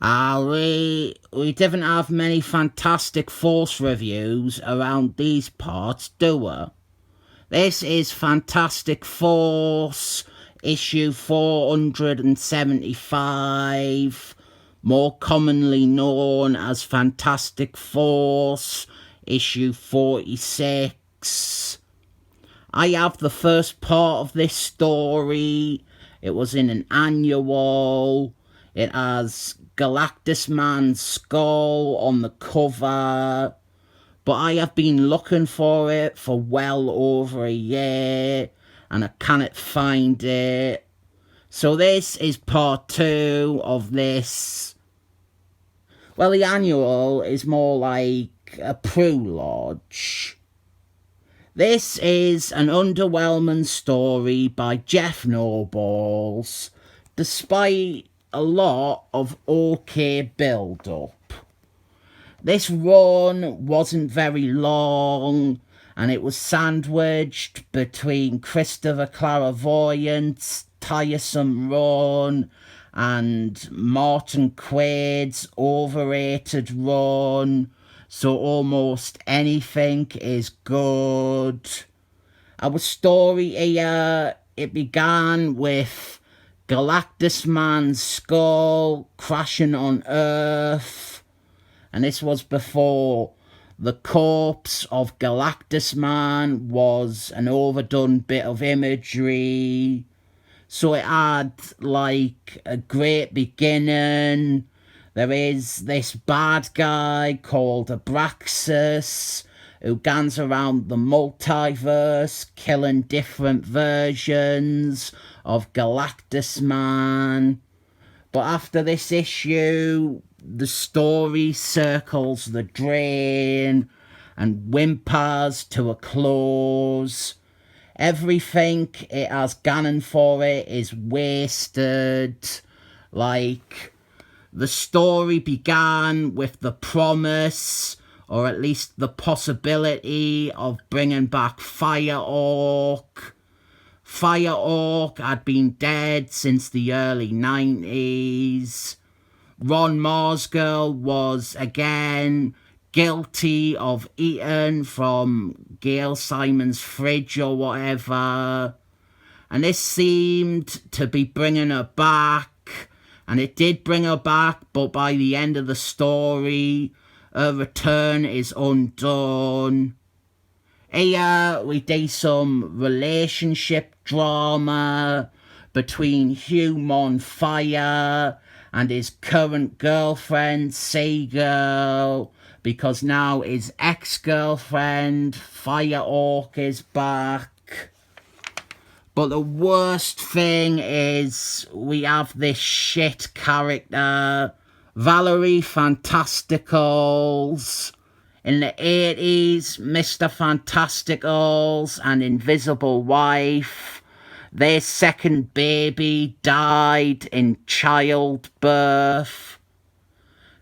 We didn't have many Fantastic Force reviews around these parts, do we? This is Fantastic Force, issue 475, more commonly known as Fantastic Force, issue 46. I have the first part of this story. It was in an annual. It has Galactus Man's skull on the cover. But I have been looking for it for well over a year, and I cannot find it. So this is part 2 of this. Well, the annual is more like a prologue. This is an underwhelming story by Jeph Nobles, despite a lot of okay build-up. This run wasn't very long, and it was sandwiched between Christopher Clairvoyant's tiresome run and Martin Quaid's overrated run, so almost anything is good. Our story here, it began with Galactus Man's skull crashing on Earth, and this was before the corpse of Galactus Man was an overdone bit of imagery. So it had like a great beginning. There is this bad guy called Abraxas who gangs around the multiverse killing different versions of Galactus Man. But after this issue, the story circles the drain and whimpers to a close. Everything it has gone for it is wasted. Like, the story began with the promise, or at least the possibility, of bringing back Fire Orc. Fire Orc had been dead since the early 90s. Ron Marsgirl was again guilty of eating from Gail Simon's fridge or whatever. And this seemed to be bringing her back. And it did bring her back, but by the end of the story, her return is undone. Here we do some relationship drama between Hugh Monfire and his current girlfriend, Seagirl, because now his ex-girlfriend, Fire Orc, is back. But the worst thing is we have this shit character, Valeria Fantasticals. In the 80s, Mr. Fantasticals and Invisible Wife, their second baby died in childbirth.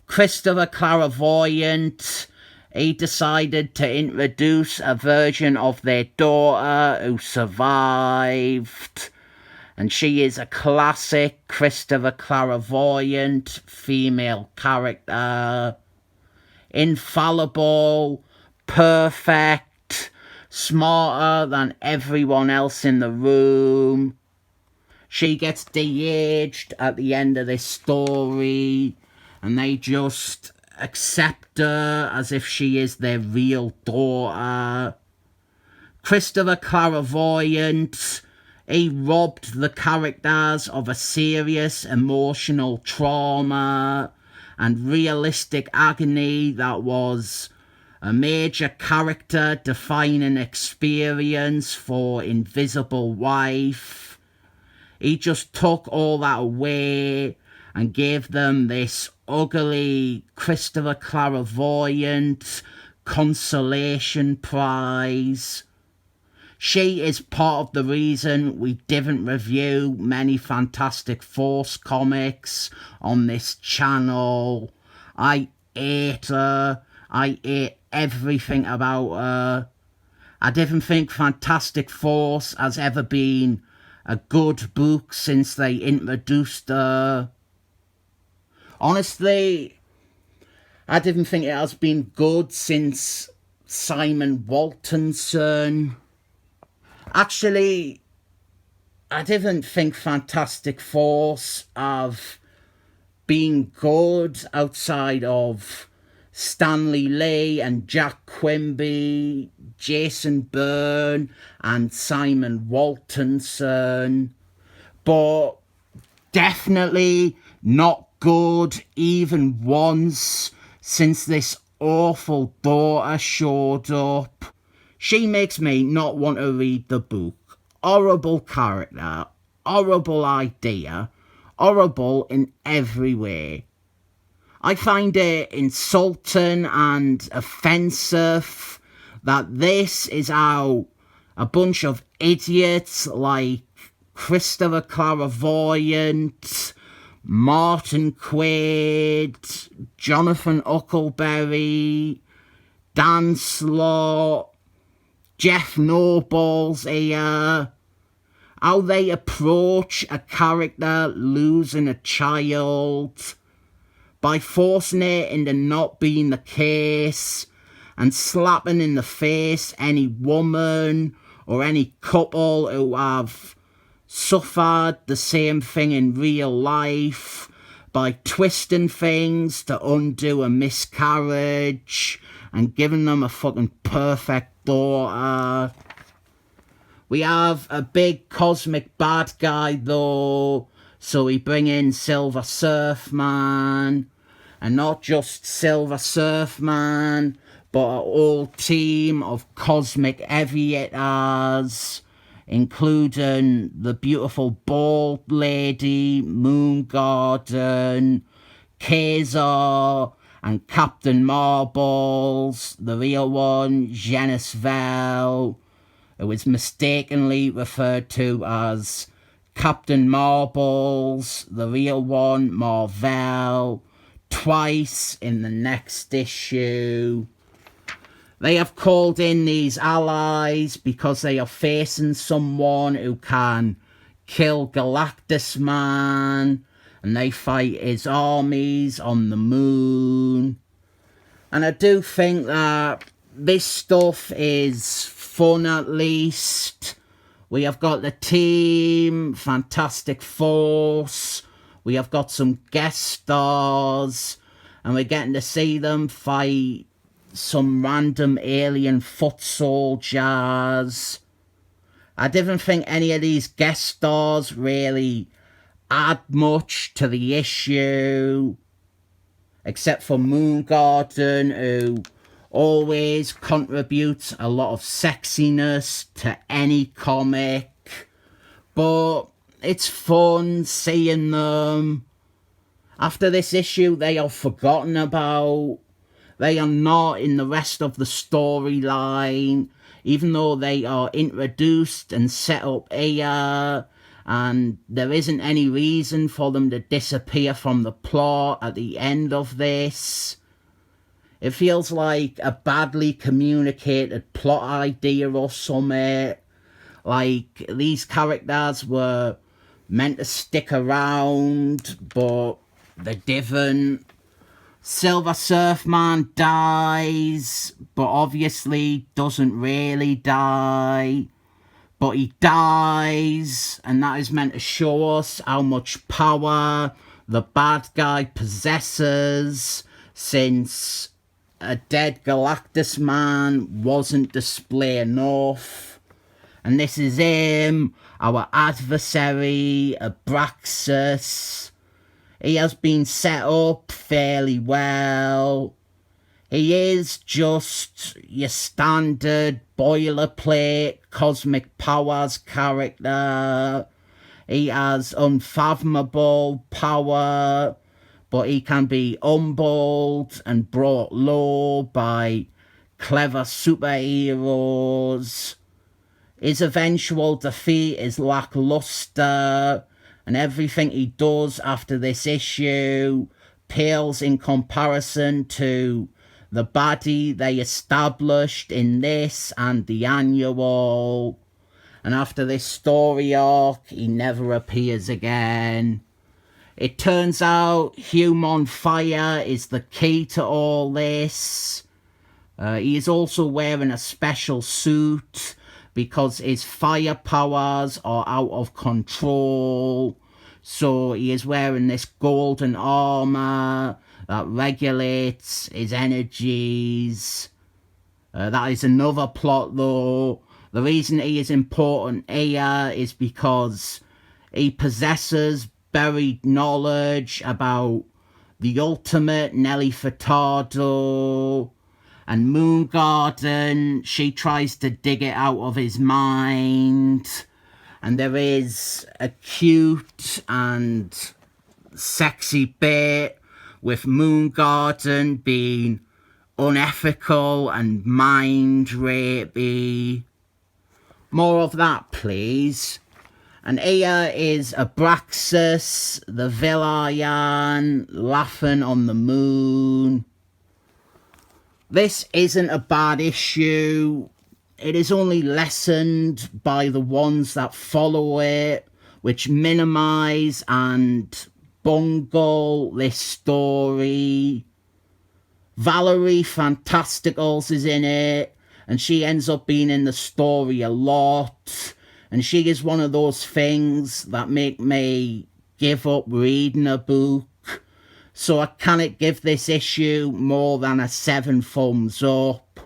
Christopher Clairvoyant, he decided to introduce a version of their daughter who survived. And she is a classic Christopher Clairvoyant female character. Infallible, perfect, smarter than everyone else in the room. She gets de-aged at the end of this story, and they just accept her as if she is their real daughter. Christopher Clairvoyant, he robbed the characters of a serious emotional trauma and realistic agony that was a major character defining experience for Invisible Wife. He just took all that away and gave them this ugly Christopher Clairvoyant consolation prize. She is part of the reason we didn't review many Fantastic Force comics on this channel. I hate her. I hate everything about her. I didn't think Fantastic Force has ever been a good book since they introduced her. Honestly, I didn't think it has been good since Simon Waltonson. Actually, I didn't think Fantastic Force have been good outside of Stanley Lee and Jack Quimby, Jason Byrne and Simon Waltonson. But definitely not good even once since this awful daughter showed up. She makes me not want to read the book. Horrible character, horrible idea, horrible in every way. I find it insulting and offensive that this is how a bunch of idiots like Christopher Clairvoyant, Martin Quaid, Jonathan Huckleberry, Dan Slott, Jeph Noble's here, how they approach a character losing a child by forcing it into not being the case and slapping in the face any woman or any couple who have suffered the same thing in real life by twisting things to undo a miscarriage and giving them a fucking perfect daughter. We have a big cosmic bad guy though, so we bring in Silver Surfman, and not just Silver Surfman, but a whole team of cosmic aviators, including the beautiful bald lady, Moongarden, Kazar, and Captain Marbles, the real one, genis-vell, who is mistakenly referred to as Captain Marbles, the real one, Marvel, twice in the next issue. They have called in these allies because they are facing someone who can kill Galactus Man, and they fight his armies on the moon. And I do think that this stuff is fun at least. We have got the team, Fantastic Force, we have got some guest stars, and we're getting to see them fight some random alien foot soldiers. I didn't think any of these guest stars really add much to the issue, except for Moongarden, who always contributes a lot of sexiness to any comic. But it's fun seeing them. After this issue, they are forgotten about. They are not in the rest of the storyline, even though they are introduced and set up here, and there isn't any reason for them to disappear from the plot at the end of this. It feels like a badly communicated plot idea or something. Like, these characters were meant to stick around, but they didn't. Silver Surfman dies, but obviously doesn't really die. But he dies, and that is meant to show us how much power the bad guy possesses, since a dead Galactus Man wasn't display enough. And this is him, our adversary, Abraxas. He has been set up fairly well. He is just your standard boilerplate cosmic powers character. He has unfathomable power, but he can be humbled and brought low by clever superheroes. His eventual defeat is lackluster, and everything he does after this issue pales in comparison to the baddie they established in this and the annual. And after this story arc, he never appears again. It turns out human fire is the key to all this. He is also wearing a special suit because his fire powers are out of control. So he is wearing this golden armor that regulates his energies. That is another plot though. The reason he is important here is because he possesses buried knowledge about the ultimate Nelly Furtado. And Moon Garden, she tries to dig it out of his mind. And there is a cute and sexy bit with Moon Garden being unethical and mind rapey. More of that, please. And here is Abraxas, the villain, laughing on the moon. This isn't a bad issue. It is only lessened by the ones that follow it, which minimise and bungle this story. Valeria Fantasticals is in it, and she ends up being in the story a lot. And she is one of those things that make me give up reading a book. So I cannot give this issue more than a 7 thumbs up.